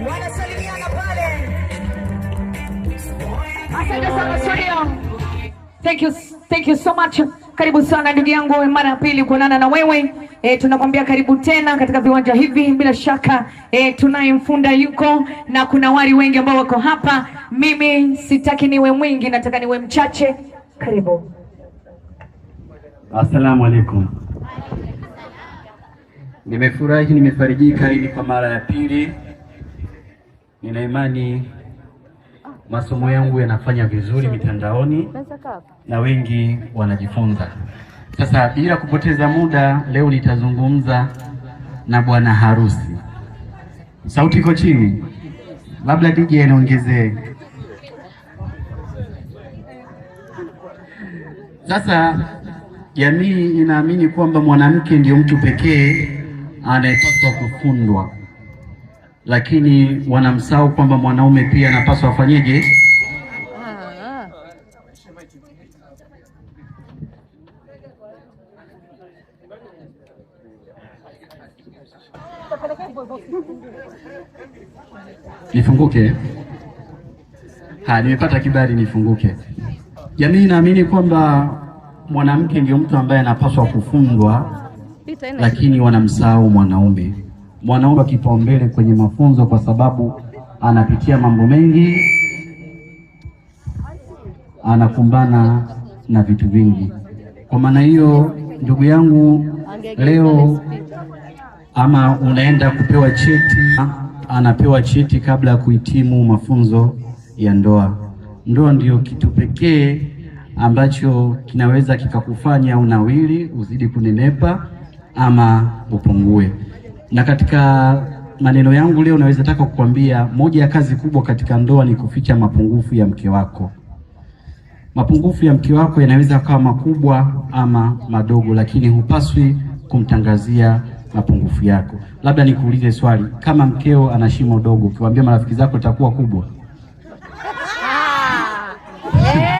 Wanasalimiana pale. Asante sana studio. Thank you so much. Karibu sana ndugu yangu, mara ya pili kuonana na wewe. Tunakwambia karibu tena katika viwanja hivi. Bila shaka tunaye Mfunda yuko na kuna wari wengi ambao wako hapa. Mimi sitaki niwe mwingi, nataka niwe mchache. Karibu. Assalamu alaikum. Nimefurahi, nimefarijika hili kwa mara ya pili. Nina imani masomo yangu yanafanya vizuri mitandaoni na wengi wanajifunza. Sasa bila kupoteza muda, leo nitazungumza na bwana harusi. Sauti iko chini, labda DJ anaongezee. Sasa jamii inaamini kwamba mwanamke ndio mtu pekee anayepaswa kufundwa, lakini wanamsahau kwamba mwanaume pia anapaswa afanyeje? Nifunguke? Nimepata kibali nifunguke. Jamii inaamini kwamba mwanamke ndio mtu ambaye anapaswa kufundwa, lakini wanamsahau mwanaume. Mwanaume kipaumbele kwenye mafunzo kwa sababu anapitia mambo mengi, anakumbana na vitu vingi. Kwa maana hiyo, ndugu yangu, leo ama unaenda kupewa cheti, anapewa cheti kabla ya kuhitimu mafunzo ya ndoa. Ndoa ndio kitu pekee ambacho kinaweza kikakufanya unawili, uzidi kunenepa ama upungue. Na katika maneno yangu leo naweza taka kukwambia moja ya kazi kubwa katika ndoa ni kuficha mapungufu ya mke wako. Mapungufu ya mke wako yanaweza kuwa makubwa ama madogo, lakini hupaswi kumtangazia mapungufu yako. Labda nikuulize swali, kama mkeo ana shimo dogo, ukiwaambia marafiki zako itakuwa kubwa?